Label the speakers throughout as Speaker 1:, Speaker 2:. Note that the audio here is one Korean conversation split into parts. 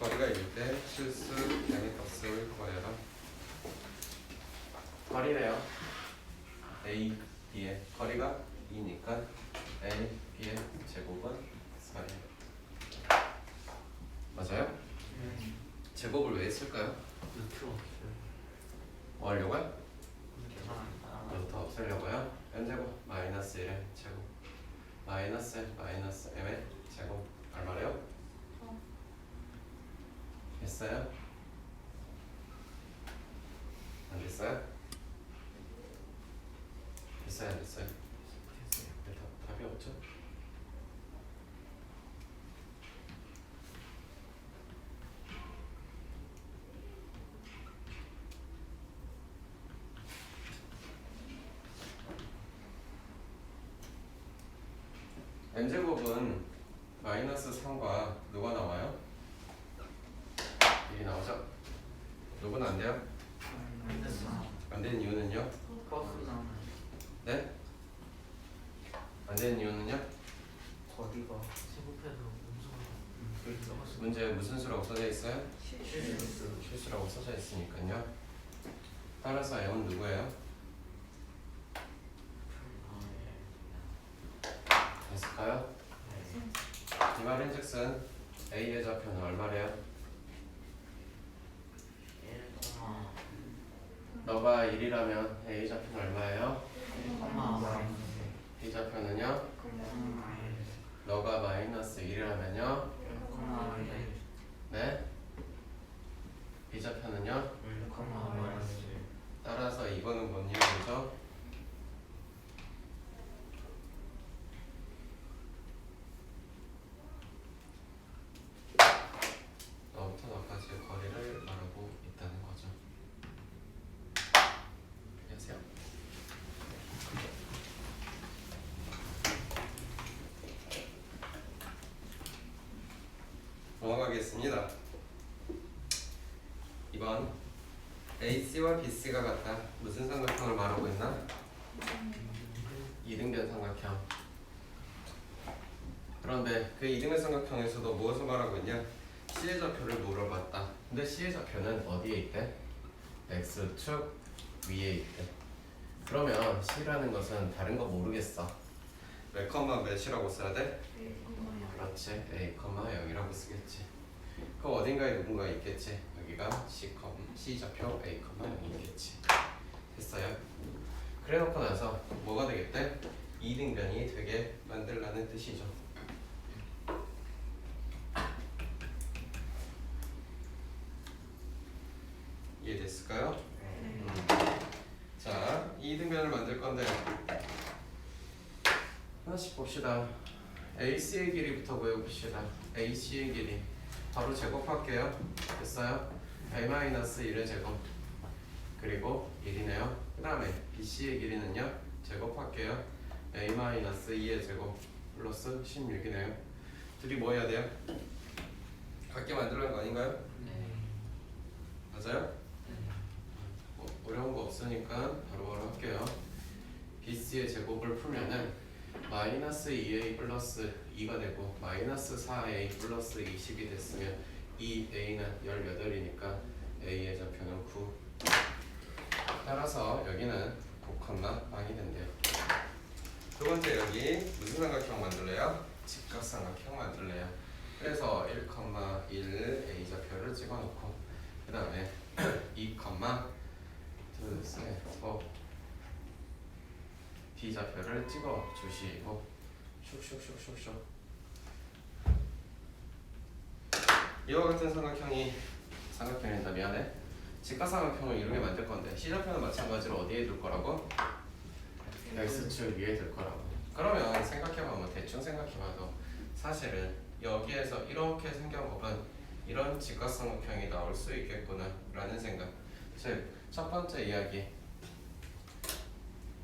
Speaker 1: 거리가 1대 실수 양의 값을 구하여라. 거리래요. A, B의 거리가 2니까 A, B의 제곱은 4예요. 맞아요? 제곱을 왜 했을까요? 뭐 하려고요? 루트 없애려고요? n제곱 마이너스 1의 제곱 마이너스 m의 제곱 얼마래요? 됐어요? 안 됐어요? 됐어요? 안 됐어요? 답이 없죠? n제곱은 마이너스 3과 누가 나와요? 1이 나오죠? 누구는 안 돼요? 안 되는 이유는요? 네? 안 되는 이유는요?
Speaker 2: 거리가 세곱해서
Speaker 1: 문제에 무슨 수라고 써져 있어요?
Speaker 2: 실수.
Speaker 1: 실수라고 써져 있으니까요. 따라서 m은 누구예요? 됐을까요? 이 말인즉슨 A의 좌표는 얼마래요? 너가 1이라면 A 좌표는 얼마예요? B 좌표는요? 너가 마이너스 1이라면요? 네? B 좌표는요? 따라서 이거는 뭔 이유죠? 너부터 너까지 거리를 말하고 있다는 거죠. 안녕하세요. 넘어가겠습니다. 2번 AC와 BC가 같다. 무슨 삼각형을 말하고 있나? 이등변 삼각형. 그런데 그 이등변 삼각형에서도 무엇을 말하고 있냐? C의 좌표를 물어봤다. 근데 C의 좌표는 어디에 있대? X축 위에 있대. 그러면 C라는 것은 다른 거 모르겠어. 몇 컴마 몇이라고 써야 돼? 그렇지. A, 0이라고 쓰겠지. 그 어딘가에 누군가 있겠지. 여기가 C 좌표 A, 0이 있겠지. 됐어요? 그래 놓고 나서 뭐가 되겠대? 이등변이 되게 만들라는 뜻이죠. 이해됐을까요? 자, 이등변을 만들 건데 하나씩 봅시다. AC의 길이부터 구해봅시다. AC의 길이 바로 제곱할게요. 됐어요? A-1의 제곱 그리고 1이네요. 그 다음에 BC의 길이는요 제곱할게요. A-2의 제곱 플러스 16이네요. 둘이 뭐 해야 돼요? 같게 만들라는 거 아닌가요? 맞아요? 뭐 어려운 거 없으니까 바로바로 할게요. BC의 제곱을 풀면은 마이너스 2a 플러스 2가 되고 마이너스 4a 플러스 20이 됐으면 이 a는 18이니까 a의 좌표는 9. 따라서 여기는 9,0이 된대요. 두 번째 여기 무슨 삼각형 만들래요? 직각삼각형 만들래요. 그래서 1,1 a 좌표를 찍어놓고 그 다음에 2, 2, 3, 4 B 좌표를 찍어 주시고 슉슉슉슉슉. 이와 같은 삼각형이다. 미안해. 직각삼각형을 이루게 만들 건데 C 좌표는 마찬가지로 어디에 둘 거라고? X축 위에 둘 거라고. 그러면 생각해보면 대충 생각해봐도 사실은 여기에서 이렇게 생긴 법은 이런 직각삼각형이 나올 수 있겠구나 라는 생각. 즉 첫 번째 이야기,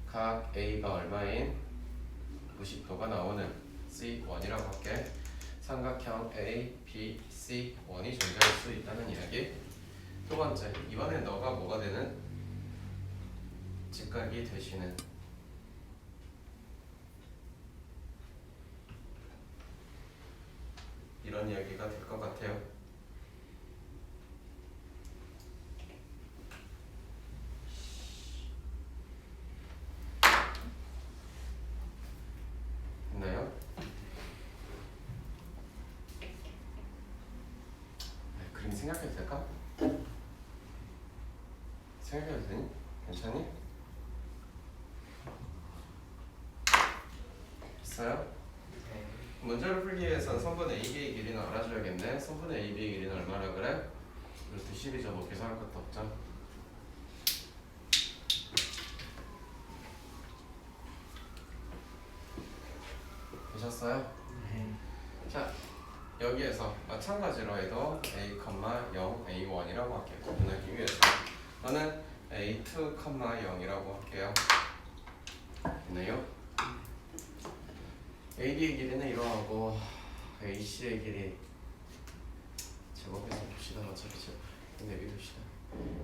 Speaker 1: 각 A가 얼마인 90도가 나오는 C1이라고 할게. 삼각형 A, B, C1이 존재할 수 있다는 이야기. 두 번째, 이번엔 너가 뭐가 되는? 직각이 되시는 이런 이야기가 될 것 같아요. 됐나요? 그림 생각해도 될까? 생각해도 되니? 괜찮니? 됐어요?
Speaker 2: 네.
Speaker 1: 문제를 풀기 위해서는 선분 AB의 길이는 알아줘야겠네. 선분 AB의 길이는 얼마나 그래? 루트 10이죠. 뭐 계산할 것도 없죠. 되셨어요?
Speaker 2: 네.
Speaker 1: 자, 여기에서 마찬가지로 해도 A, 0, A1이라고 할게요. 구분하기 위해서 저는 A2, 0이라고 할게요. 됐나요? AB의 길이는 이러하고 AC의 길이 제곱해서 봅시다. 어차피 내비둡시다.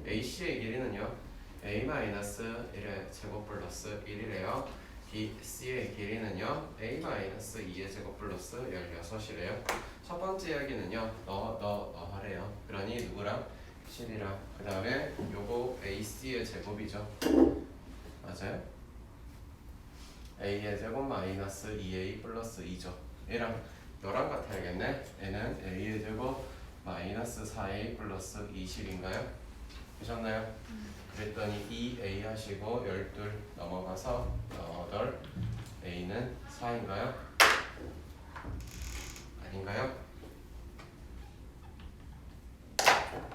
Speaker 1: AC의 길이는요 A-1의 제곱 플러스 1이래요. BC의 길이는요 A-2의 제곱 플러스 16이래요. 첫 번째 이야기는요 너 하래요. 그러니 누구랑? 7이랑 그 다음에 요거 AC의 제곱이죠. 맞아요? A의 제곱 마이너스 2A 플러스 2죠. 얘랑 너랑 같아야겠네. 얘는 A의 제곱 마이너스 4A 플러스 20인가요? 되셨나요? 그랬더니 2A 하시고 12 넘어가서 8 A는 4인가요? 아닌가요?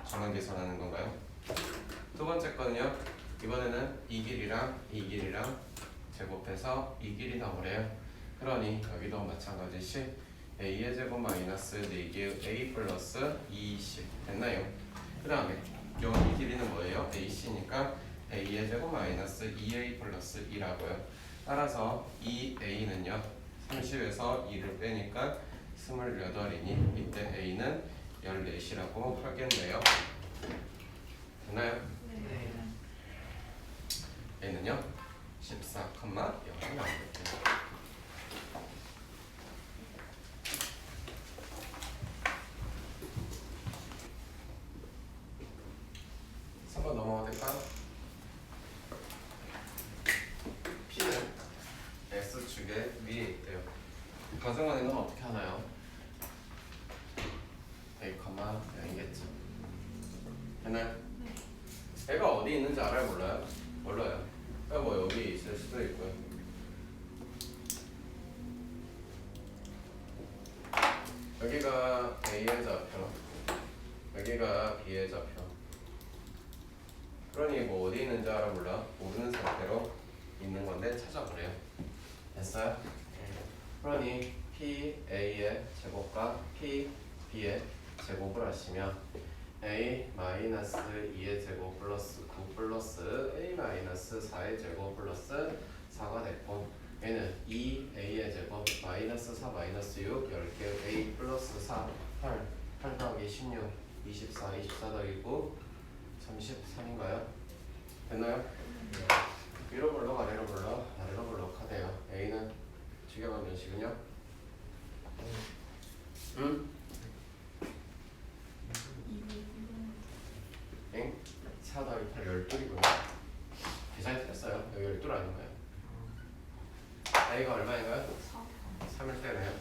Speaker 1: 정한 계산하는 건가요? 두 번째 거는요. 이번에는 이 길이랑 제곱해서 이 길이 나오래요. 그러니 여기도 마찬가지시 A의 제곱 마이너스 4개 A 플러스 20 됐나요? 그 다음에 여기 길이는 뭐예요? AC니까 A의 제곱 마이너스 2A 플러스 2라고요. 따라서 2A는요 30에서 2를 빼니까 28이니 이때 A는 14이라고 하겠네요. 됐나요?
Speaker 2: 네.
Speaker 1: A는요 14,0이 나오겠죠. 한번 넘어가 될까? P는 X축의 위에 있대요. 가정원에는 어떻게 하나요? A, 0이겠죠. 됐나요? 애가 어디 있는지 알아요? 몰라요? 몰라요. 뭐 여기 있을 수도 있고요. 여기가 A의 좌표, 여기가 B의 좌표. 그러니 뭐 어디 있는지 알아 몰라? 모르는 상태로 있는 건데 찾아보래요. 됐어요? 그러니 P A의 제곱과 P B의 제곱을 하시면 A 마이너스 2의 제곱 플러스 9 플러스 A 마이너스 4의 제곱 플러스 4가 됐고 얘는 2A의 제곱 마이너스 4 마이너스 6 10개 A 플러스 4 8 더하기 16 24 더하기 9 33인가요? 됐나요? 위로 볼록 아래로 볼록 아래로 볼록 하네요. A는 주격한 변식은요? 응? 엥? 4 더하기 8 12이군요. 계산이 됐어요. 여기 12 아닌가요? A가 얼마인가요? 3일 때네요.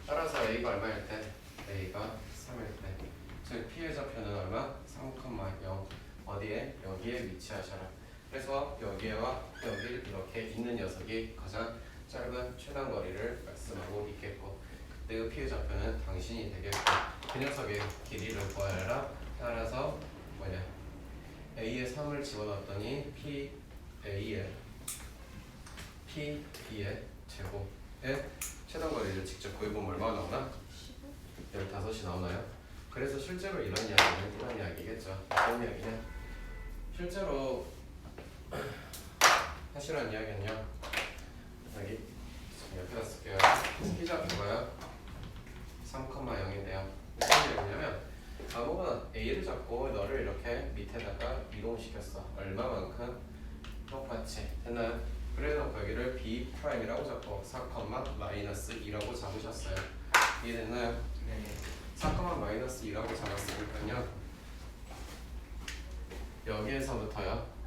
Speaker 1: 따라서 A가 얼마일 때? A가 3일 때. 즉 P의 좌표는 얼마? 3,0 어디에? 여기에 위치하셔라. 그래서 여기와 여기를 이렇게 있는 녀석이 가장 짧은 최단 거리를 말씀하고 있겠고, 그때 피의 좌표는 당신이 되겠고, 그 녀석의 길이를 구하라. 따라서 뭐냐, A에 3을 집어넣었더니 PA에 P2의 제곱의 최단 거리를 직접 구해보면 얼마나 나오나? 15이 나오나요? 그래서 실제로 이런 이야기는 이런 이야기겠죠. 어떤 이야기냐? 실제로 사실은 이야기는요, 여기 옆에다 쓸게요. 피자 그거요 3,0인데요. 무슨 얘기냐면 아무거나 A를 잡고 너를 이렇게 밑에다가 이동시켰어. 얼마만큼? 똑같이 됐나요? 그래서 여기를 B'이라고 잡고 4,-2라고 잡으셨어요. 이해됐나요?
Speaker 2: 네.
Speaker 1: 4,-2라고 잡았으니까요, 여기에서부터요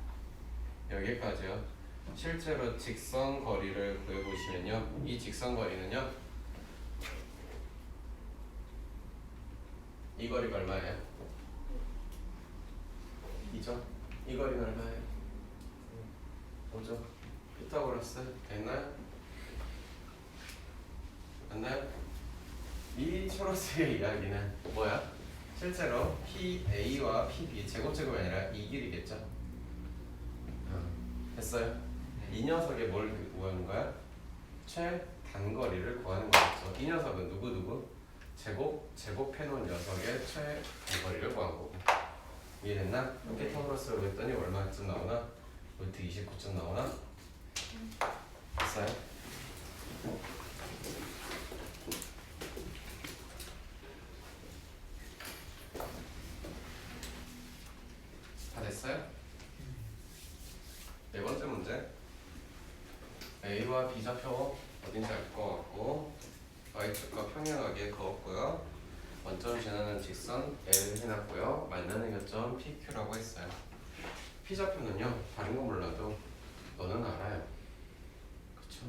Speaker 1: 여기까지요 실제로 직선 거리를 구해보시면요, 이 직선 거리는요 이 거리가 얼마예요? 이죠? 이 거리는 얼마예요? 5죠? 피타고라스 됐나요? 맞나요? 이 초록색의 이야기는 뭐야? 실제로 PA와 PB 제곱제곱이 아니라 이 길이겠죠? 됐어요? 이 녀석의 뭘 구하는 거야? 최단거리를 구하는 거겠죠. 이 녀석은 누구? 제곱해놓은 녀석의 최단거리를 구한 거고. 이해됐나? 피타고라스로 했더니 얼마쯤 나오나? 루트 29쯤 나오나? 됐어요? 다 됐어요? 네 번째 문제. A와 B 좌표 어딘지 알 것 같고, Y축과 평행하게 그었고요. 원점 지나는 직선 L 해놨고요. 만나는 교점 PQ라고 했어요. P 좌표는요, 다른 건 몰라도 너는 알아요. 그쵸?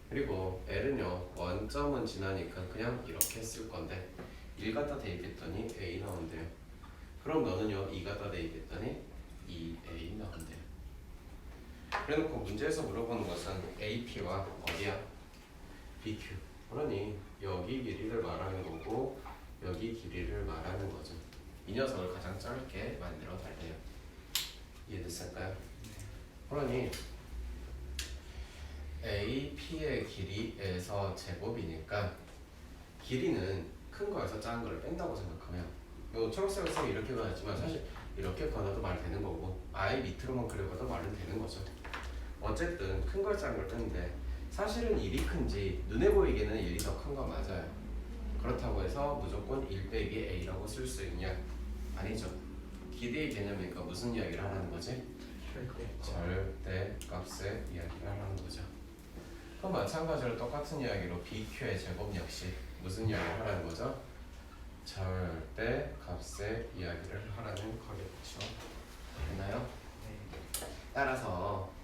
Speaker 1: 그리고 L은요, 원점은 지나니까 그냥 이렇게 쓸 건데 1 갖다 대입했더니 A 나온대요. 그럼 너는요, 2 갖다 대입했더니 2A 나온대요. 그래놓고 문제에서 물어보는 것은 AP와 어디야? BQ. 그러니 여기 길이를 말하는 거고 여기 길이를 말하는 거죠. 이 녀석을 가장 짧게 만들어 달래요. 이해됐을까요? 그러니 AP의 길이에서 제곱이니까 길이는 큰 거에서 작은 거를 뺀다고 생각하면, 요 초록색을 쓰면 이렇게 변했지만 사실 이렇게 변화도 말 되는 거고 아예 밑으로만 그려봐도 말은 되는 거죠. 어쨌든 큰 걸 작은 걸 뺐는데 사실은 1이 큰지 눈에 보이기에는 1이 더 큰 거 맞아요. 그렇다고 해서 무조건 1 빼기 A라고 쓸 수 있냐? 아니죠. 기대의 개념이니까 무슨 이야기를 하라는 거지? 절대값의 이야기를 하라는 거죠. 그럼 마찬가지로 똑같은 이야기로 BQ의 제곱 역시 무슨 이야기를 하라는 거죠? 절대값의 이야기를 하라는 거겠죠. 됐나요?
Speaker 2: 네.
Speaker 1: 따라서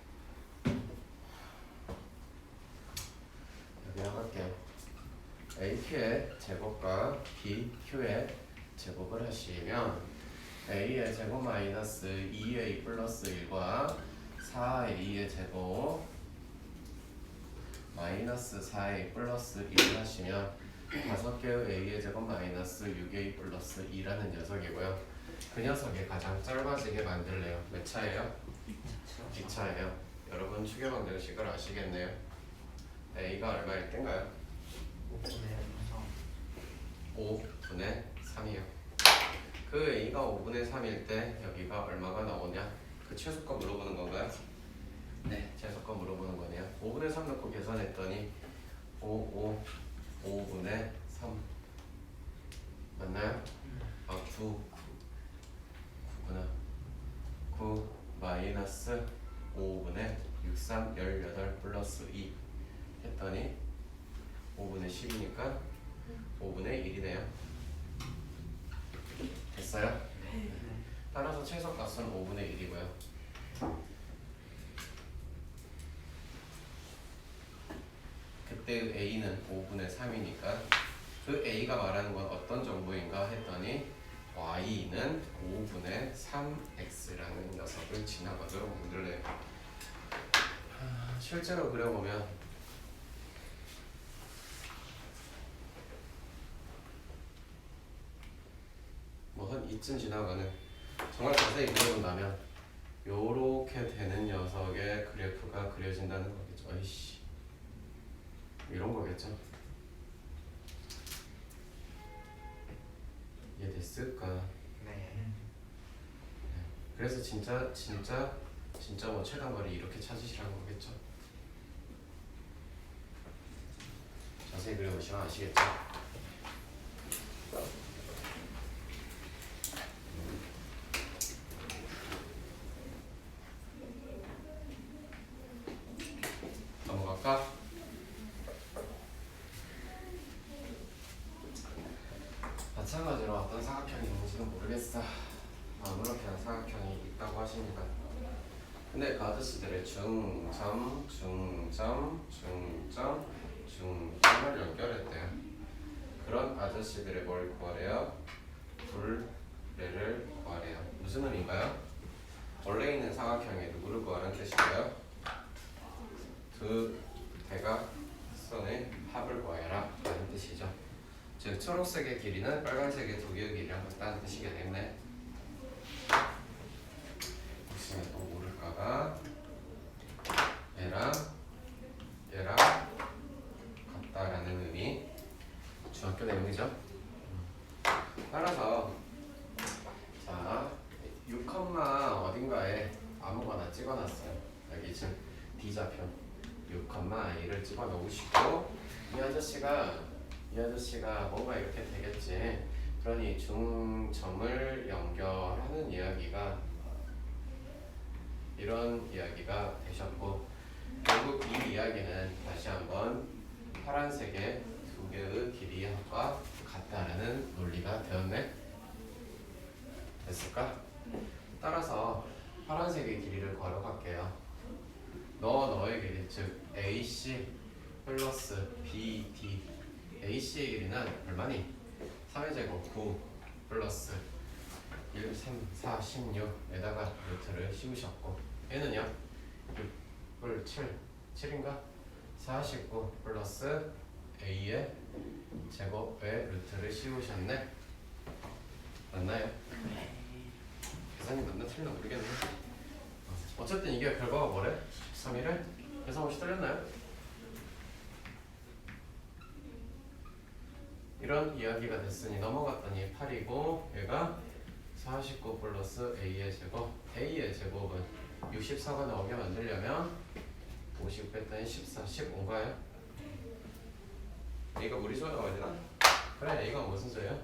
Speaker 1: 여기 할게요. AQ의 제곱과 BQ의 제곱을 하시면 A의 제곱 마이너스 2A 플러스 1과 4A의 제곱 마이너스 4A 플러스 1을 하시면 5개의 A의 제곱 마이너스 6A 플러스 2라는 녀석이고요. 그 녀석이 가장 짧아지게 만들래요. 몇 차예요? 2차예요. 여러분 추계 방정식을 아시겠네요. A가 얼마일 땐가요? 5분의 3이요. 그 A가 5분의 3일 때 여기가 얼마가 나오냐? 그 최소값 물어보는 건가요? 네, 최소값 물어보는 거네요. 5분의 3 넣고 계산했더니 5분의 3 맞나요? 아, 9구나. 9 마이너스 5분의 63, 18 플러스 2 했더니 5분의 10이니까 5분의 1이네요. 됐어요?
Speaker 2: 네.
Speaker 1: 따라서 최소값은 5분의 1이고요. 그때 A는 5분의 3이니까 그 A가 말하는 건 어떤 정보인가 했더니 y는 5분의 3x라는 녀석을 지나가도록 만들래요. 실제로 그려보면 뭐 한 이쯤 지나가는, 정말 자세히 그려본다면 요렇게 되는 녀석의 그래프가 그려진다는 거겠죠. 어이씨, 이런 거겠죠. 이해됐을까?
Speaker 2: 네.
Speaker 1: 그래서 진짜 뭐 최단거리 이렇게 찾으시라는 거겠죠. 자세히 그려보시면 아시겠죠. 넘어갈까? 마찬가지로 어떤 사각형이 있는지는 모르겠어. 아무렇게나 사각형이 있다고 하십니다. 근데 그 아저씨들의 중점을 연결했대요. 그런 아저씨들의 뭘 구하래요? 둘레를 구하래요. 무슨 의미인가요? 원래 있는 사각형에 누구를 구하는 뜻인가요? 두 대각선의 합을 구하여라 라는 뜻이죠. 즉 초록색의 길이는 빨간색의 두 개의 길이랑 같다는 뜻이게 되네. 혹시 또 모를까봐 얘랑 같다라는 의미, 중학교 내용이죠. 따라서 자 6, 어딘가에 아무거나 찍어놨어요. 여기 지금 D좌표 6,i를 찍어 놓으시고 이 아저씨가 뭔가 이렇게 되겠지. 그러니 중점을 연결하는 이야기가 이런 이야기가 되셨고, 결국 이 이야기는 다시 한번 파란색의 두 개의 길이의 합과 같다라는 논리가 되었네. 됐을까? 따라서 파란색의 길이를 걸어갈게요. 너의 길이, 즉 AC 플러스 BD. AC의 길이는 얼마니? 3의 제곱 9 플러스 1, 3, 4, 16에다가 루트를 씌우셨고, 얘는요 6을 7인가? 49 플러스 A의 제곱에 루트를 씌우셨네. 맞나요? 계산이 맞나 틀렸나 모르겠네. 어쨌든 이게 결과가 뭐래? 13일에? 계산 혹시 틀렸나요? 이런 이야기가 됐으니 넘어갔더니 8이고 얘가 49 플러스 A의 제곱. A의 제곱은 64가 나오게 만들려면 50 뺐더니 14, 15인가요? A가 무리수가 나와야 되나? 그래, A가 무슨 수예요?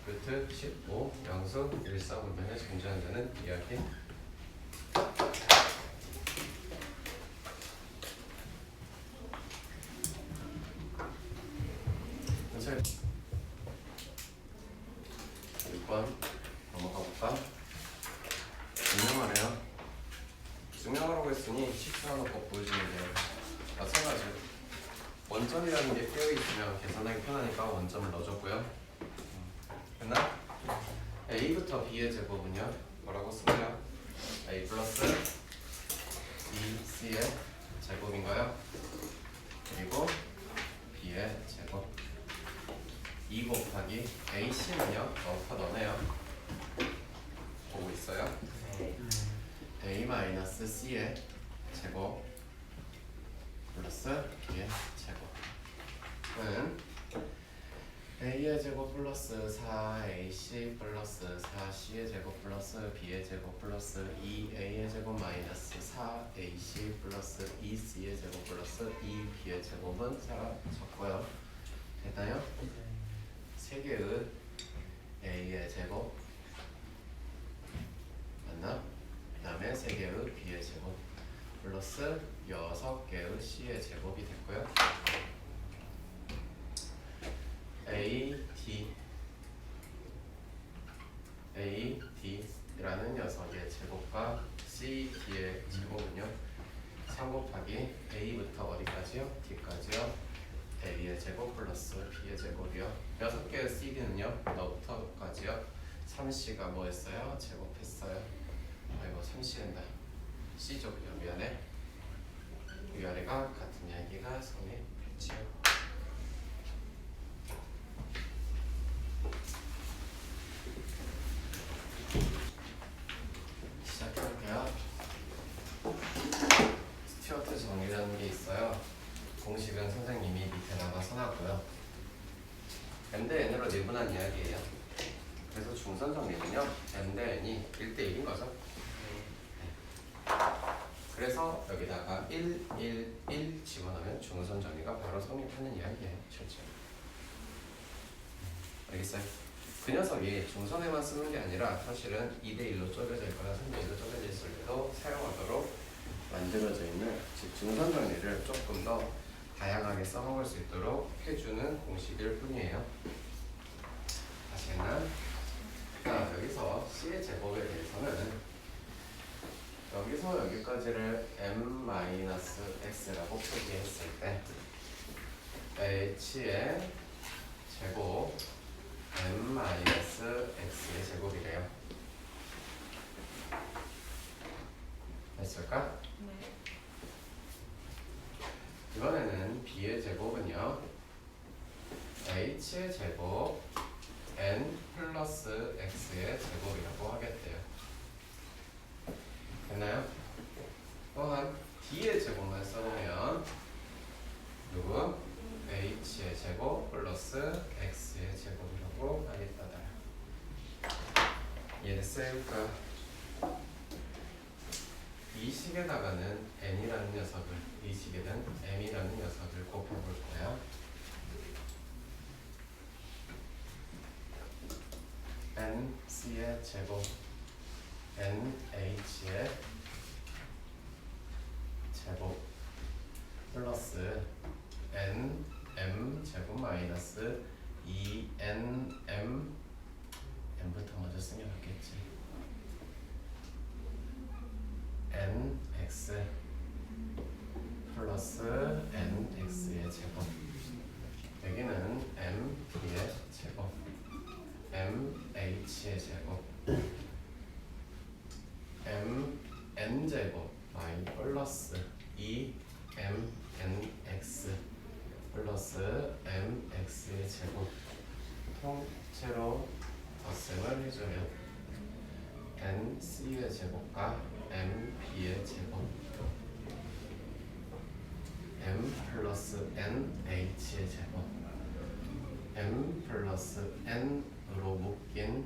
Speaker 1: 루트 15 양수 일사분면에 존재한다는 이야기. 현재 6번 넘어가 볼까? 증명하래요. 증명하라고 했으니 식사하는 법 보여주면 돼요. 마찬가지로 원점이라는 게 깨어있으면 계산하기 편하니까 원점을 넣어줬고요. 됐나? A부터 B의 제곱은요? 뭐라고 쓰나요? A 플러스 BC의 제곱인가요? 그리고 B의 제곱 2 곱하기 AC는요? 넣고 넣네요. 보고 있어요? A 마이너스 C의 제곱 플러스 B의 제곱은 A의 제곱 플러스 4AC 플러스 4C의 제곱 플러스 B의 제곱 플러스 2A의 제곱 마이너스 4AC 플러스 2C의 제곱 플러스 2B의 제곱은 사라졌고요. 됐나요? 세 개의 A의 제곱 맞나? 그 다음에 세 개의 B의 제곱 플러스 6개의 C의 제곱이 됐고요. AD라는 녀석의 제곱과 CD의 제곱은요 3 곱하기 A부터 어디까지요? D까지요. A의 제곱 플러스 B의 제곱이요. 6개의 CD는요 너부터까지요. 3C가 뭐 했어요? 제곱했어요. 아이고 3C 된다. C죠 그냥 미안해. 위아래가 같은 이야기가 성립했지요. 시작해볼게요. 스튜어트 정리라는 게 있어요. 공식은 선생님이 밑에다가 써놨고요. M 대 N으로 내분한 이야기예요. 그래서 중선 정리는요, M 대 N이 1대1인 거죠. 그래서 여기다가 1, 1, 1 집어넣으면 중선 정리가 바로 성립하는 이야기예요. 실제. 알겠어요? 그 녀석이 중선에만 쓰는 게 아니라 사실은 2대1로 쪼개져 있거나 3대1로 쪼개져 있을 때도 사용하도록 만들어져 있는 즉 중선 정리를 조금 더 다양하게 써먹을 수 있도록 해주는 공식일 뿐이에요. 아시겠나? 자, 여기서 C의 제곱에 대해서는 여기서 여기까지를 m-x라고 표기했을 때 h의 제곱 m-x의 제곱이래요. 됐을까?
Speaker 3: 네.
Speaker 1: 이번에는 b의 제곱은요 h의 제곱 n 플러스 x의 제곱이라고 하겠대요. 됐나요? 또한 d의 제곱만 써보면 누구? h의 제곱 플러스 x의 제곱이라고 하겠다. 이해됐어요? 이 식에다가는 n이라는 녀석을, 이 식에는 m이라는 녀석을 곱해볼 거야. nc의 제곱 nh의 제곱 플러스 nm 제곱 마이너스 2nm m부터 먼저 쓴 게 낫겠지. nx 플러스 nx의 제곱 여기는 m의 제곱 mh의 제곱 mn제곱 마이 플러스 2mnx 플러스 mx의 제곱 통째로 덧셈을 해줘요. nc의 제곱과 mb의 제곱 m 플러스 nh의 제곱 m 플러스 n으로 묶인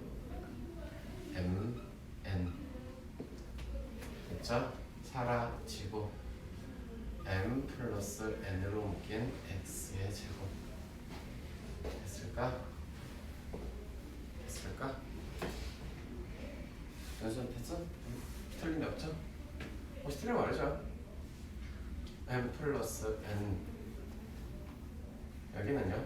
Speaker 1: mn 됐죠? 사라지고 m 플러스 n으로 묶인 x의 제곱 됐을까? 됐을까? 연습 됐어? 틀린 데 없죠? 혹시 틀리면 말해줘. m 플러스 n 여기는요?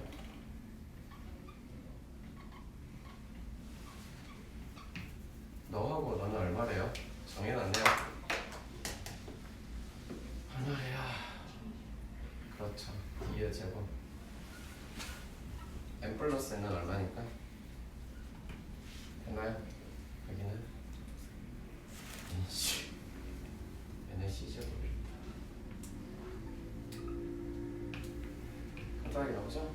Speaker 1: 너하고 너는 얼마래요? 정해놨네요. 얼마래요? 그렇죠. d의 제곱 m 플러스 n은 얼마니까? 됐나요? 여기는 n의 c제곱입니다. 간단하게 나오죠?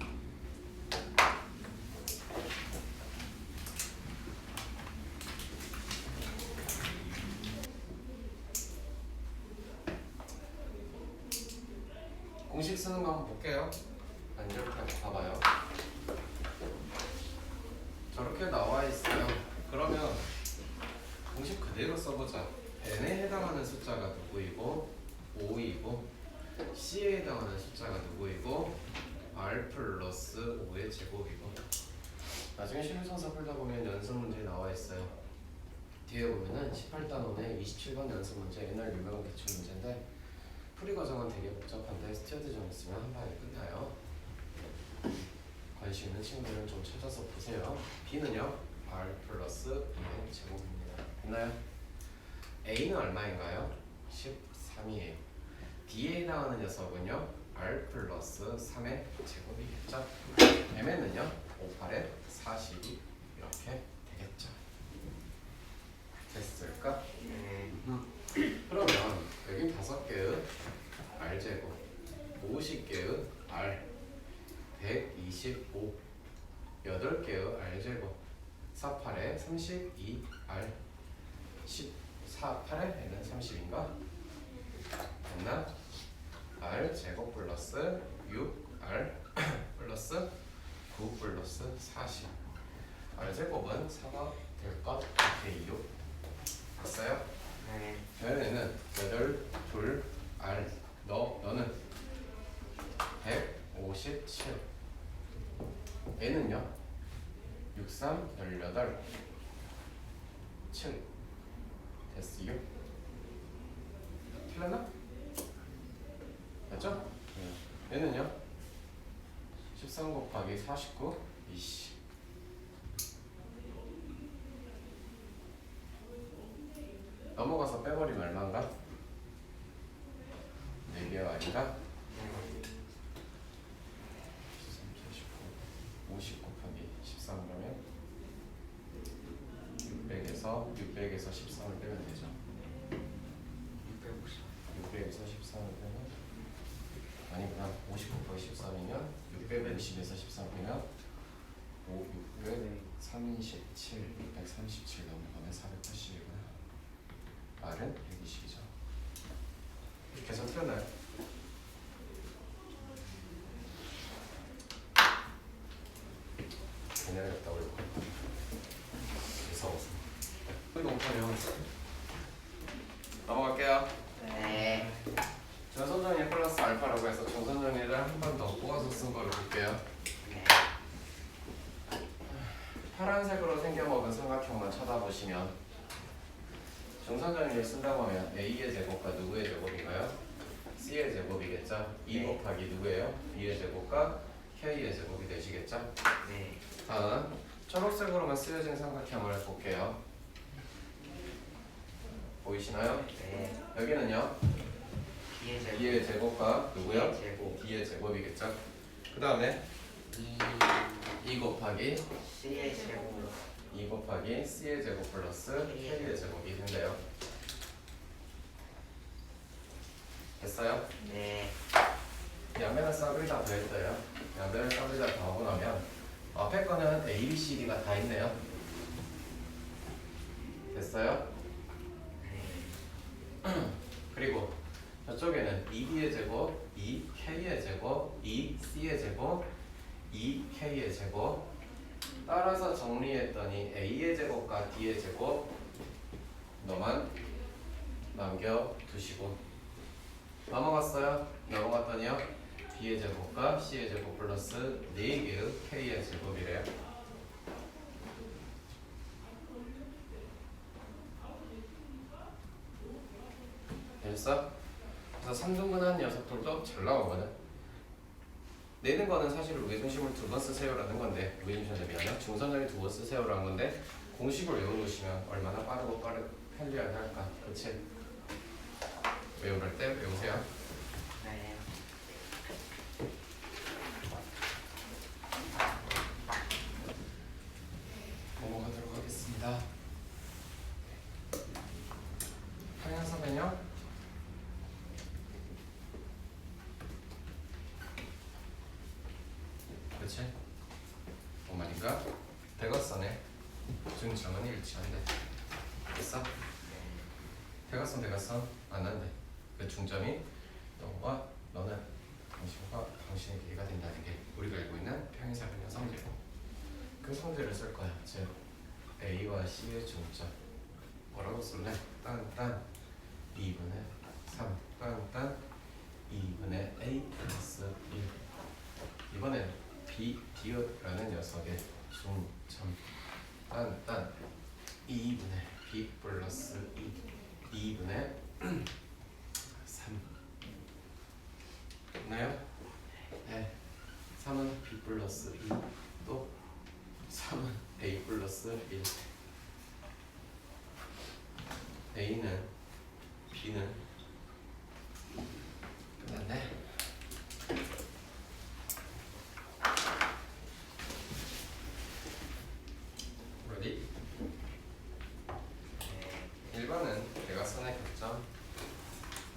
Speaker 1: 공식 쓰는 거 한번 볼게요. 이렇게 봐봐요. 저렇게 나와 있어요. 그러면 공식 그대로 써보자. n에 해당하는 숫자가 누구이고 5이고 c에 해당하는 숫자가 누구이고 r 플러스 5의 제곱이고 나중에 실무선서 풀다 보면 연습 문제 나와 있어요. 뒤에 보면은 18단원에 27번 연습 문제 옛날 유명한 기출 문제인데 풀이 과정은 되게 복잡한데 스튜어트 좀 있으면 한 방에 끝나요. 관심 있는 친구들은 좀 찾아서 보세요. b는요 r 플러스 2의 제곱입니다. 됐나요? a는 얼마인가요? 13이에요. d에 해당하는 녀석은요 r 플러스 3의 제곱이겠죠. m에는요 5, 8에 40이 이렇게 되겠죠. 됐을까?
Speaker 2: 네.
Speaker 1: 그러면 여기 5개의 r제곱 50개의 r 125 8개의 r제곱 4, 8에 32r 14, 8에는 30인가? 됐나? r제곱 플러스 6r 플러스 9 플러스 40 r제곱은 4가 될 것 같아요. 됐어요?
Speaker 2: 네.
Speaker 1: 얘는 8, 2, R 너는 157 얘는요 6, 3, 18 7 됐어요? 틀렸나? 맞죠? 얘는요 13 곱하기 49 20 넘어가서 빼버리면 얼마인가? 4개 아닌가? 50 곱하기 13 그러면 600에서 13을 빼면 되죠.
Speaker 2: 650.
Speaker 1: 600에서 13을 빼면 아니구나. 50 곱하기 13이면 650에서 13 빼면 5, 637, 637 넘는 거면 480이구나. R은 120이죠. 계속 틀렸나요? 그냥 갔다 올려. 무서워서. 이거 못하면 넘어갈게요.
Speaker 2: 네.
Speaker 1: 전선정리 플러스 알파라고 해서 전선정리를 한 번 더 꼬아서 쓴 거를 볼게요.
Speaker 2: 네.
Speaker 1: 파란색으로 생겨먹은 삼각형만 쳐다보시면 정선정리를 쓴다고 하면 A의 제곱과 누구의 제곱인가요? C의 제곱이겠죠? 2
Speaker 2: 네.
Speaker 1: 곱하기 누구예요? B의 제곱과 K의 제곱이 되시겠죠?
Speaker 2: 네.
Speaker 1: 다음 초록색으로만 쓰여진 삼각형을 볼게요. 보이시나요?
Speaker 2: 네.
Speaker 1: 여기는요
Speaker 2: B의 제곱.
Speaker 1: B의 제곱과 누구요?
Speaker 2: B의 제곱.
Speaker 1: D의 제곱이겠죠? 그 다음에 2 곱하기
Speaker 2: C의 제곱.
Speaker 1: 2 곱하기 C의 제곱 플러스 K의 제곱이 된대요. 됐어요?
Speaker 2: 네.
Speaker 1: 양면을 싸그리 다 더했어요. 양면을 싸그리 다 더하고 나면 앞에 거는 A, B, C, D가 다 있네요. 됐어요?
Speaker 2: 네.
Speaker 1: 그리고 저쪽에는 2B의 제곱, 2K의 제곱, 2C의 제곱, 2K의 제곱 따라서 정리했더니 A의 제곱과 D의 제곱 너만 남겨두시고 넘어갔어요? 넘어갔더니요 B의 제곱과 C의 제곱 플러스 4개의 K의 제곱이래요. 됐어? 그래서 3등분한 녀석들도 잘 나오거든. 내는 거는 사실 외중심을 2번 쓰세요라는 건데 외중심 대비하면 중선정리 2번 쓰세요라는 건데 공식을 외워놓으시면 얼마나 빠르고 편리할까. 그치? 외우럴 때 외우세요.
Speaker 2: 네.
Speaker 1: 넘어가도록 하겠습니다. 평행선은요? 그치? 뭔 말인가? 대각선의 중점은 일치한대. 됐어? 대각선 안 한대. 그 중점이 너와 너는 당신과 당신의 길이가 된다는 게 우리가 알고 있는 평행사변의 성질이고 그 성질을 쓸 거야. 즉 A와 C의 중점 뭐라고 쓸래? 딴딴 2분의 3 딴딴 2분의 A 플러스 1 이번엔 B, D라는 녀석의 중점 딴딴 2분의 B 플러스 2 2분의 3 됐나요? 네 3은 B 플러스 2 또 3은 A 플러스 1 A는 B는 끝났네.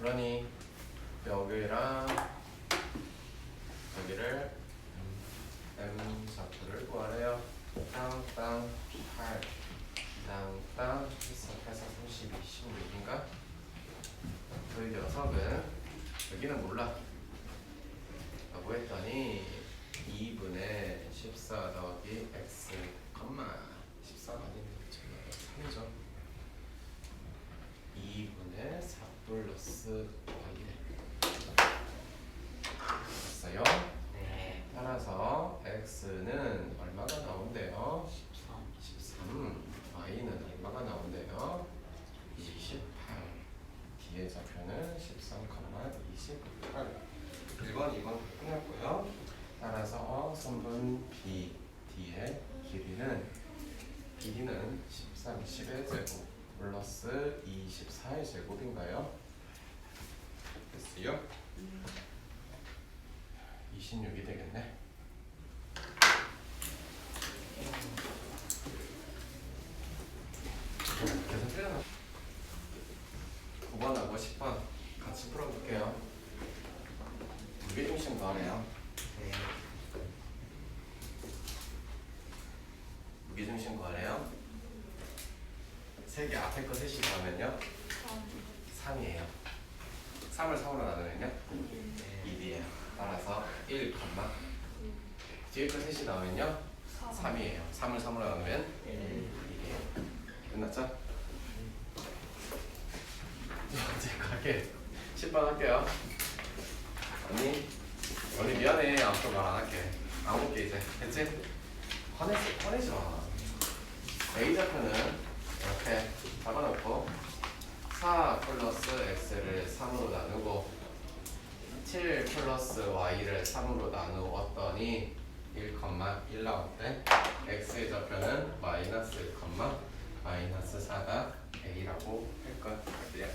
Speaker 1: 그러니 여기랑 여기를 M 좌표를 구하래요. 땅땅 8 땅땅 14, 32, 16인가? 저희 녀석은 여기는 몰라 라고 했더니 2분의 14 더하기 x, 14가 아니네 3이죠. 2분의 4 플러스 y래. 됐어요?
Speaker 2: 네.
Speaker 1: 따라서 x는 얼마가 나온대요? 13. y는 얼마가 나온대요? 28. 뒤에 좌표는 13,28. 1번, 2번 끝났고요. 따라서 선분 B, D의 길이는 13, 10의 제곱 플러스 24의 제곱인가요? 됐어요? 26이 되겠네. 계속 틀려나? 9번하고 10번 같이 풀어볼게요. 무게중심 구하래요.
Speaker 2: 네.
Speaker 1: 무게중심 구하래요. 세 개 앞에 거 셋이 더하면요 3이에요. 3을 3으로 나누면요 1이에요. 따라서 1, 뒤에 거 셋이 나오면요 3이에요. 3을 3으로 나누면 1이에요. 끝났죠? 이제 가게 10번 할게요. 언니 미안해. 앞으로 말 안 할게. 안 볼게 이제. 됐지? 화내지 마. A 좌표는 이렇게 잡아놓고 4 플러스 x를 3으로 나누고 7 플러스 y를 3으로 나누었더니 1,1 나왔대. x의 좌표는 마이너스 1, 마이너스 4가 a라고 할 것 같아요.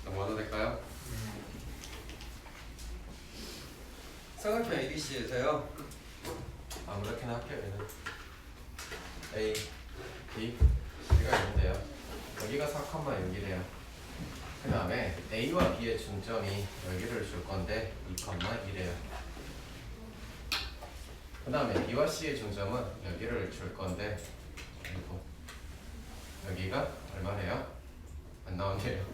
Speaker 1: 넘어가도 될까요? 삼각형 ABC에서요 아무렇게나 할게요. 얘는 A, B, C가 있는데요. 여기가 4,6이래요. 그 다음에 A와 B의 중점이 여기를 줄 건데 2,1이래요. 그 다음에 B와 C의 중점은 여기를 줄 건데 그리고 여기가 얼마래요? 안 나온대요.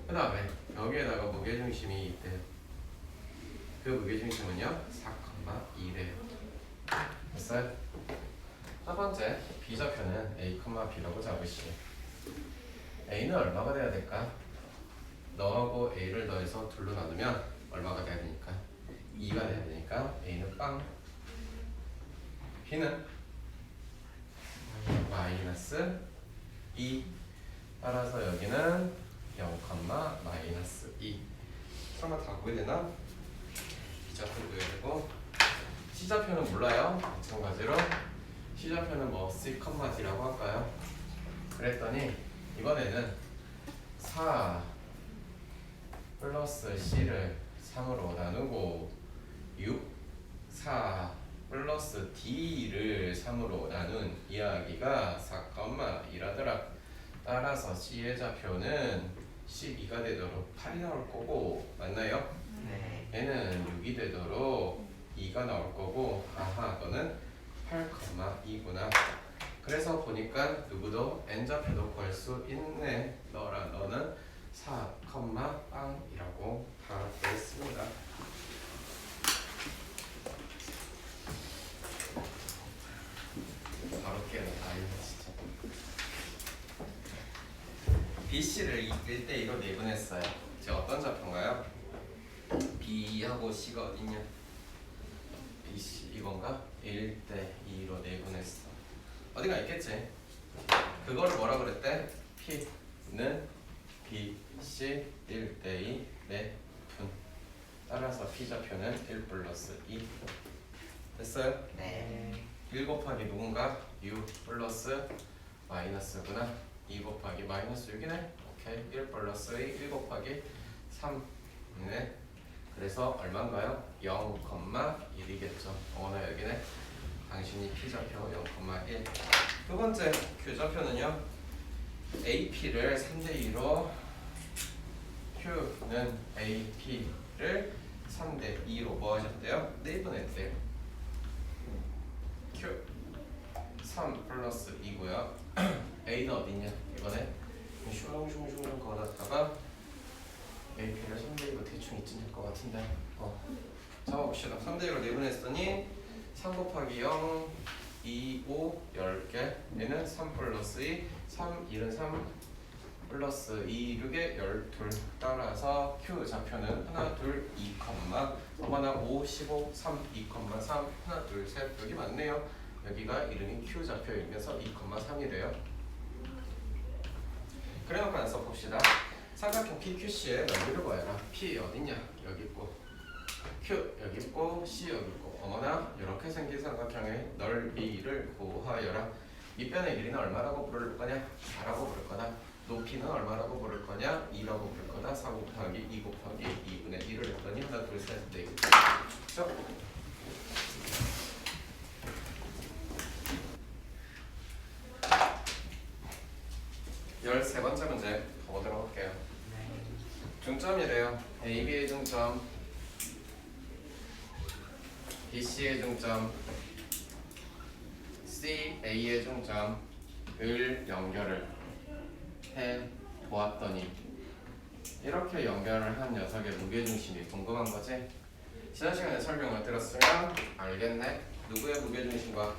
Speaker 1: 그 다음에 여기에다가 무게중심이 있대요. 그 무게중심은요 4,2래요. 됐어요? 첫 번째 B좌표는 A, B라고 잡으시오. A는 얼마가 돼야 될까? 너하고 A를 더해서 둘로 나누면 얼마가 돼야 되니까? 2가 돼야 되니까 A는 빵. B는 마이너스 2. 따라서 여기는 0, 마이너스 2. 설마 다 구해되나? B좌표 구해야 되고 C좌표는 몰라요. 마찬가지로 C좌표는 뭐 C, D라고 할까요? 그랬더니 이번에는 4 플러스 C를 3으로 나누고 6, 4 플러스 D를 3으로 나눈 이야기가 4,1하더라. 따라서 C의 좌표는 12가 되도록 8이 나올 거고 맞나요?
Speaker 2: 네.
Speaker 1: 얘는 6이 되도록 2가 나올 거고 아하 너는 8,2구나. 그래서 보니까 누구도 N좌표도 구할 수 있네. 너는 4, 빵이라고 다 되었습니다. 바로 깨어나 진짜. BC를 1대2로 내분했어요. 이제 어떤 좌표인가요? B하고 C가 어딨냐? BC 이건가? 1대2로 내분했어. 어디가 있겠지? 그거를 뭐라 그랬대? P는 BC 1대2 내분. 따라서 P좌표는 1 플러스 2. 됐어요?
Speaker 2: 네.
Speaker 1: 1 곱하기 누군가? U 플러스 마이너스구나. 2 곱하기 마이너스 6이네. 오케이. 1 플러스 2, 1 곱하기 3이네. 그래서 얼마인가요? 0,1이겠죠. 어머나 여기네. 당신이 P좌표 0,1. 두 번째 교좌표는요. AP를 3대2로 Q는 AP를 3대2로 뭐 하셨대요? 내분했대요. Q 3 플러스 2고요. A는 어딨냐? 이번에 슝슝슝슝 걸었다가 AP를 3대2로 대충 이쯤 것 같은데 잡아봅시다. 3대1로 내분했으니 3 곱하기 0 2, 5, 10개 얘는 3 플러스 2 3, 1은 3 플러스 2, 6에 12 따라서 Q 좌표는 하나, 둘, 2, 하나, 5, 15, 3, 2, 3 하나, 둘, 셋 여기 맞네요. 여기가 이름이 Q 좌표이면서 2, 3이래요. 그래놓고 나서 봅시다. 삼각형 PQC의 넓이를 구해라. P 어딨냐? 여기 있고 Q 여기 있고 C 여기 있고 어머나 이렇게 생긴 삼각형의 넓이를 구하여라. 밑변의 길이는 얼마라고 부를 거냐? 4라고 부를 거다. 높이는 얼마라고 부를 거냐? 2라고 부를 거다. 4 곱하기 2 곱하기 2분의 1을 했더니 하나 둘 셋 넷. 그렇죠? 열세 번째 문제 보도록 할게요.
Speaker 2: 네.
Speaker 1: 중점이래요. A, B의 중점, B, C의 중점, C, A의 중점을 연결을 해 보았더니 이렇게 연결을 한 녀석의 무게중심이 궁금한 거지? 지난 시간에 설명을 들었으면 알겠네. 누구의 무게중심과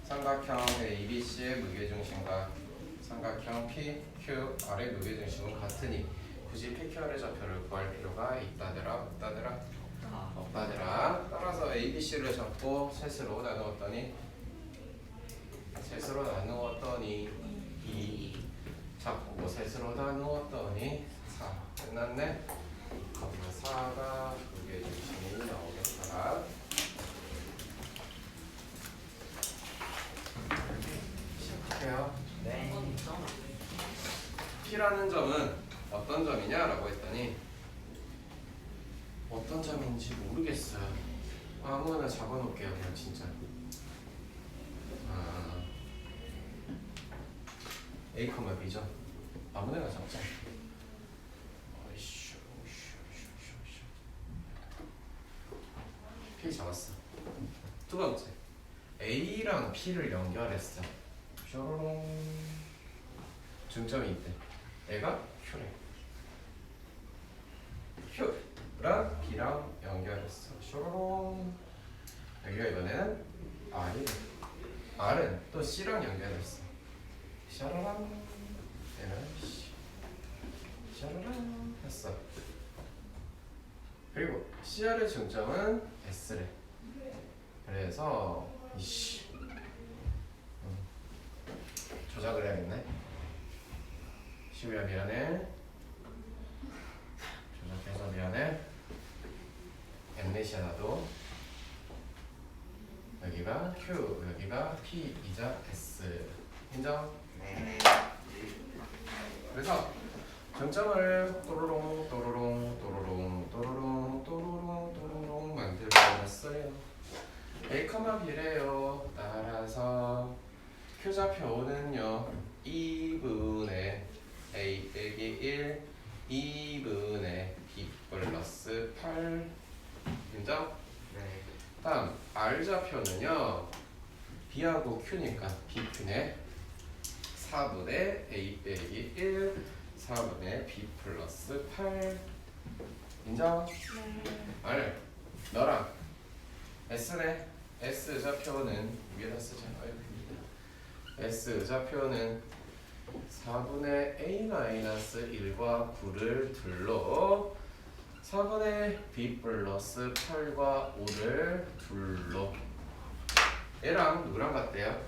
Speaker 1: 삼각형 ABC의 무게중심과 삼각형 PQR의 무게중심은 같으니 굳이 PQR의 좌표를 구할 필요가 있다더라 없다더라? 없다더라. 따라서 ABC를 잡고 셋으로 나누었더니 2 잡고 셋으로 나누었더니 4 끝났네. 그러면 4가 무게중심이 나오겠더라. 시작할게요.
Speaker 2: 네.
Speaker 1: P라는 점은 어떤 점이냐라고 했더니 어떤 점인지 모르겠어요. 아무거나 적어놓을게요. 그냥 진짜. A, B죠. 아무데나 적자. P 잡았어. 두 번째 A랑 P를 연결했어. 쇼로롱. 중점이 있대. 얘가 Q래. Q랑 B랑 연결했어. 쇼로롱. 여기가 이번에는 R이. R은 또 C랑 연결했어. 샤라랑. 얘는 C. 샤라랑 했어. 그리고 CR의 중점은 S래. 그래서 이씨 조작을 해야겠네. 시우야 미안해. 조작해서 미안해. 엠네시아 나도. 여기가 Q, 여기가 P이자 S. 인정?
Speaker 2: 네.
Speaker 1: 그래서 중점을 또로롱 또로롱 또로롱 또로롱 또로롱 또로롱 만들어놨어요. A, B래요. 따라서 Q좌표는요 2분의 A 빼기 1 2분의 B 플러스 8 인정?
Speaker 2: 네.
Speaker 1: 다음 R좌표는요 B하고 Q니까 BQ네 4분의 A 빼기 1 4분의 B 플러스 8 인정? R 너랑 S네. S좌표는 위에다 쓰잖아요. S좌표는 4분의 A-1과 9를 둘로 4분의 B 플러스 8과 5를 둘로 얘랑 누구랑 같대요?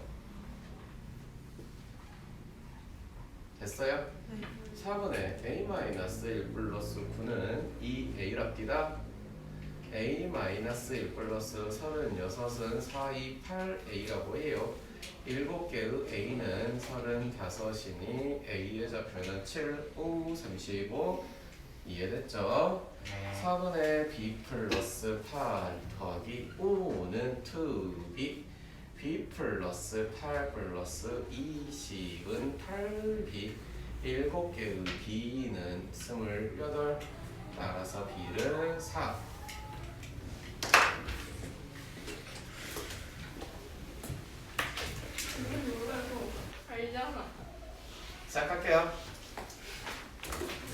Speaker 1: 됐어요? 4분의 A-1 플러스 9는 2A랍디다. A-1 플러스 36은 4, 2, 8A라고 해요. 7개의 A는 35이니 A의 좌표는 7, 5, 35 이해됐죠?
Speaker 2: 네.
Speaker 1: 4분의 B 플러스 8 더하기 5는 2B B 플러스 8 플러스 20은 8B 7개의 B는 28 따라서 B를 4
Speaker 3: 이건 뭐라고 알잖아.
Speaker 1: 시작할게요.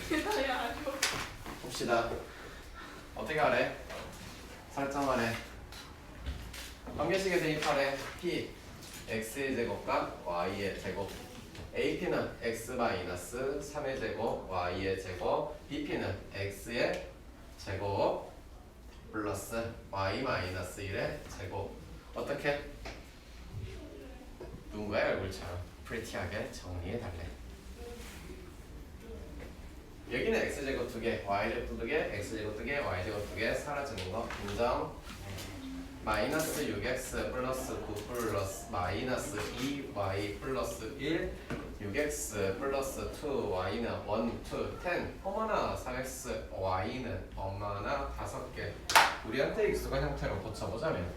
Speaker 3: 그래야 알고.
Speaker 1: 봅시다. 어떻게 하래? 설정하래. 관계식에 대입하래. P x의 제곱과 y의 제곱. AP는 x 마이너스 3의 제곱 y의 제곱. BP는 x의 제곱 플러스 y 마이너스 1의 제곱. 어떻게? 누군가의 얼굴처럼 프리티하게 정리해달래. 여기는 x제곱 2개, y제곱 2개, x제곱 2개, y제곱 2개 사라지는 거 인정. 마이너스 6x 플러스 9 플러스 마이너스 2y 플러스 1 6x 플러스 2y는 1, 2, 10 어머나 3x y는 엄마나 5개. 우리한테 익숙한 형태로 고쳐보자면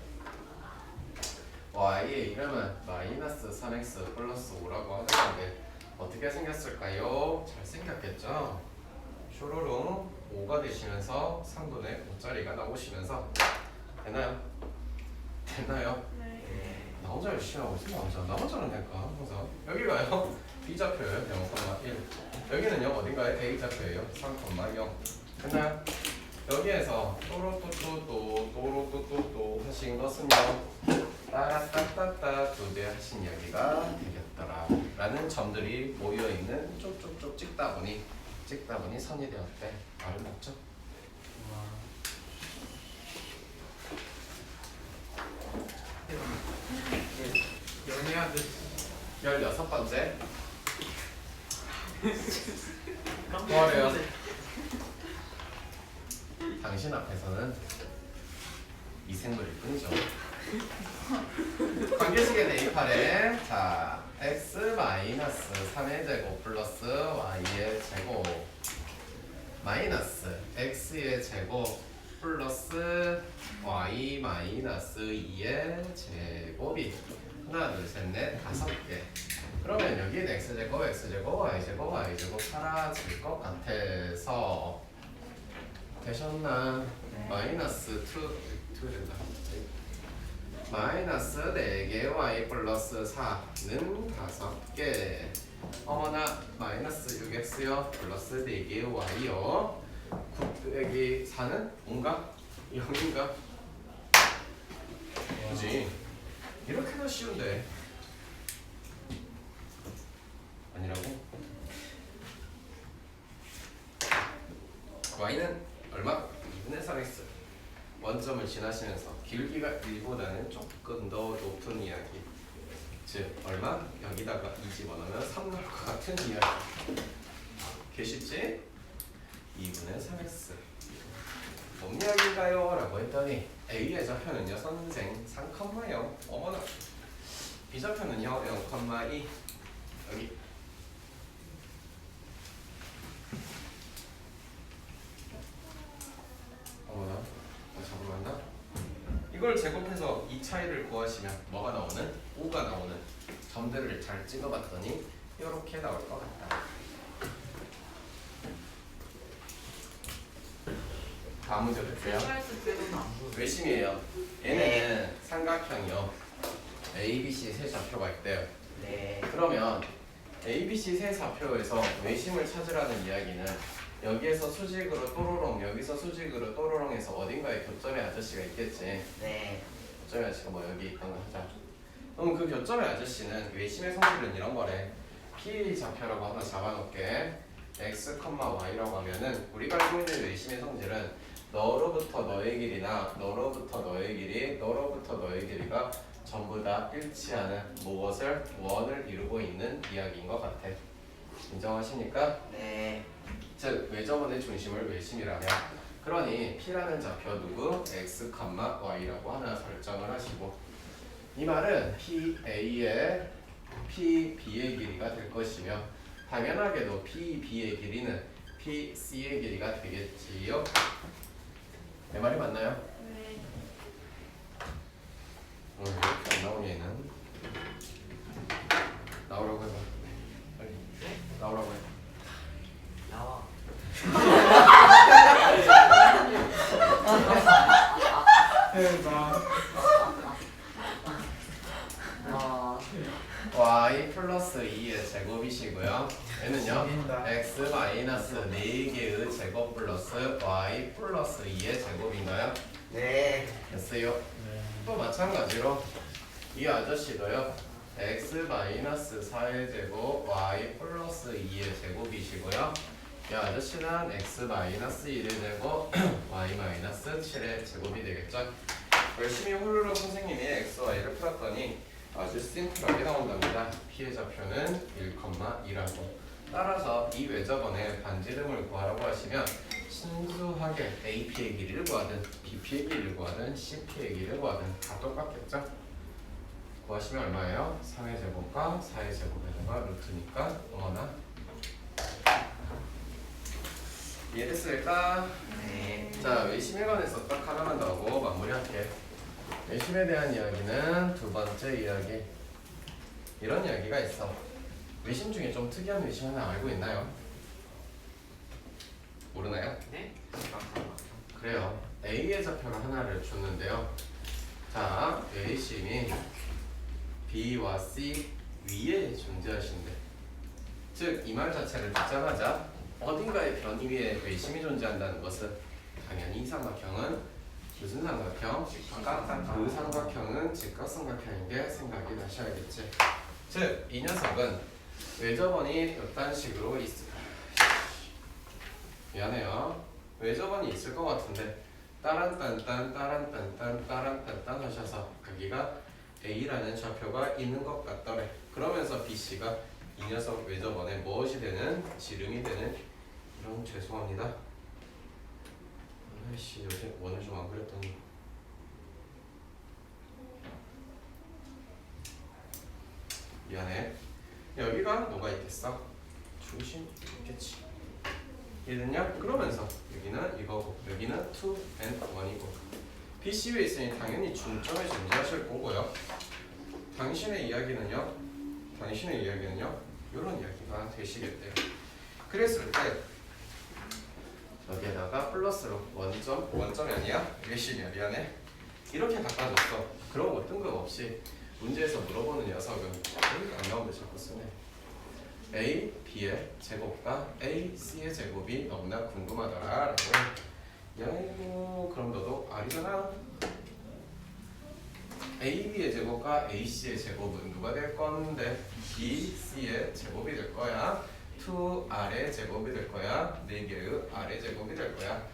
Speaker 1: y의 이름은 마이너스 3x 플러스 5라고 하는데 어떻게 생겼을까요? 잘 생겼겠죠? 쇼로롱 5가 되시면서 3분의 5짜리가 나오시면서 되나요? 됐나요?
Speaker 3: 네.
Speaker 1: 나 혼자 열심히 하고 있어. 나 혼자는 될까? 항상 여기가요 B좌표예요 0,1 여기는요 어딘가에 A좌표예요 3,0 됐나요? 여기에서 또로또또또 하신 것은요 따따따따 두대 하신 이야기가 되겠더라 라는 점들이 모여있는 쪽쪽쪽 찍다 보니 선이 되었대. 말을 맞죠?
Speaker 2: 연애하듯
Speaker 1: 16번째 뭐래요? 당신 앞에서는 미생물일 뿐이죠. 관계식에 대입하래. 자, x 마이너스 3의 제곱 플러스 y의 제곱 마이너스 x의 제곱 플러스 y 마이너스 2의 제곱이 하나 둘셋넷 5개. 그러면 여기는 x제곱 x제곱 y제곱 y제곱 사라질 것 같아서 되셨나?
Speaker 2: 네.
Speaker 1: 마이너스 2 된다. 마이너스 4개 y 플러스 4는 5개. 어머나 마이너스 6x요 플러스 4개 y요 9 빼기 4는 5인가? 0인가? 그지? 이렇게나 쉬운데 아니라고? y는 얼마? 2분의 3x 원점을 지나시면서 길이가 1보다는 조금 더 높은 이야기 즉 얼마? 여기다가 2 집어넣으면 3 나올 것 같은 이야기 계시지? 2분의 3x 뭔 이야기인가요? 라고 했더니 A의 좌표는요 선생 3,0 어머나 B좌표는요 0,2 여기 어머나 잠깐만요. 이걸 제곱해서 이 차이를 구하시면 뭐가 나오는? 5가 나오는 점들을 잘 찍어봤더니 이렇게 나올 것 같다. 다음 문제 볼게요. 외심이에요. 얘는 삼각형이요. A, B, C 세 좌표가 있대요.
Speaker 2: 네.
Speaker 1: 그러면 A, B, C 세 좌표에서 외심을 찾으라는 이야기는 여기에서 수직으로 또로롱, 여기서 수직으로 또로롱해서 어딘가에 교점의 아저씨가 있겠지.
Speaker 2: 네.
Speaker 1: 교점의 아저씨가 뭐 여기 있던 거 하자. 그럼 그 교점의 아저씨는 외심의 성질은 이런 거래. P 좌표라고 하나 잡아놓을게. x, y라고 하면은 우리가 알고 있는 외심의 성질은 너로부터 너의 길이나 너로부터 너의 길이, 너로부터 너의 길이가 전부 다 일치하는 무엇을 원을 이루고 있는 이야기인 것 같아. 인정하십니까?
Speaker 2: 네.
Speaker 1: 즉 외점원의 중심을 외심이라면 그러니 P라는 좌표 누구? x, y라고 하나 설정을 하시고 이 말은 PA의 PB의 길이가 될 것이며 당연하게도 PB의 길이는 PC의 길이가 되겠지요. 내 말이 맞나요?
Speaker 3: 네.
Speaker 1: 왜 이렇게 안 나오냐 얘는. 나오라고 해봐. 빨리. 나오라고 해.
Speaker 2: 나와.
Speaker 1: y 플러스 2의 제곱이시고요. 얘는요
Speaker 2: 재밌다.
Speaker 1: x 마이너스 4개의 제곱 플러스 y 플러스 2의 제곱인가요?
Speaker 2: 네.
Speaker 1: 됐어요. 또 마찬가지로 이 아저씨도요 x 마이너스 4의 제곱 y 플러스 2의 제곱이시고요. 이 아저씨는 x 마이너스 1의 제곱 y 마이너스 7의 제곱이 되겠죠. 열심히 후루룩 선생님이 x, y를 풀었더니 아주 심플하게 나온답니다. 피해 좌표는 1,2라고. 따라서 이 외접원의 반지름을 구하라고 하시면 순수하게 AP의 길이를 구하든 BP의 길이를 구하든 CP의 길이를 구하든 다 똑같겠죠? 구하시면 얼마예요? 3의 제곱과 4의 제곱에다가 루트니까 어머나. 이해됐을까?
Speaker 2: 네.
Speaker 1: 자, 외심일관에서 딱 하나만 더 하고 마무리할게. 외심에 대한 이야기는 두 번째 이야기. 이런 이야기가 있어. 외심 중에 좀 특이한 외심 하나 알고 있나요? 모르나요?
Speaker 2: 네?
Speaker 1: 그래요. A의 좌표가 하나를 줬는데요. 자, 외심이 B와 C 위에 존재하신대. 즉, 이 말 자체를 듣자마자 어딘가의 변이 위에 외심이 존재한다는 것은 당연히 이 삼각형은 무슨 삼각형? 그 삼각형은 직각삼각형인 게 생각이 나셔야겠지. 즉, 이 녀석은 외접원이 이딴 식으로 있을. 미안해요. 외접원이 있을 것 같은데 따란딴딴 따란딴딴 따란딴딴 하셔서 거기가 A라는 좌표가 있는 것 같더래. 그러면서 BC가 이 녀석 외접원에 무엇이 되는? 지름이 되는. 이런 죄송합니다. 아이씨 요새 원을 좀 안 그렸더니 미안해. 여기가 뭐가 있겠어? 중심 있겠지. 얘는요? 그러면서 여기는 이거고 여기는 2 and 1이고 BC 위에 있으니 당연히 중점에 존재하실 거고요. 당신의 이야기는요 이런 이야기가 되시겠대요. 그랬을 때 여기에다가 플러스로 원점이 아니야? 외심이야. 미안해. 이렇게 바꿔줬어. 그런 거 뜬금없이 문제에서 물어보는 녀석은 안 나오는데 자꾸 쓰네. A, B의 제곱과 A, C의 제곱이 너무나 궁금하더라 라고. 야이고 그럼 너도 R이잖아. A, B의 제곱과 A, C의 제곱은 누가 될 건데? B, C의 제곱이 될 거야. 2R의 제곱이 될 거야. 4개의 R의 제곱이 될 거야.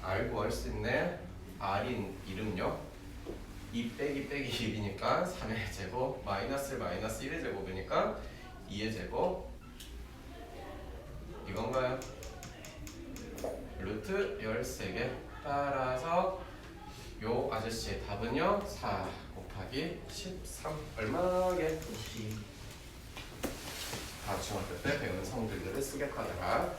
Speaker 1: R 구할 수 있네. R인 이름요 2 빼기 1이니까 3의 제곱 마이너스 1의 제곱이니까 2의 제곱 이건가요? 루트 13개. 따라서 요 아저씨의 답은요 4 곱하기 13 얼마게? 다 중학교 때 배운 성질들을 쓰겠다더라.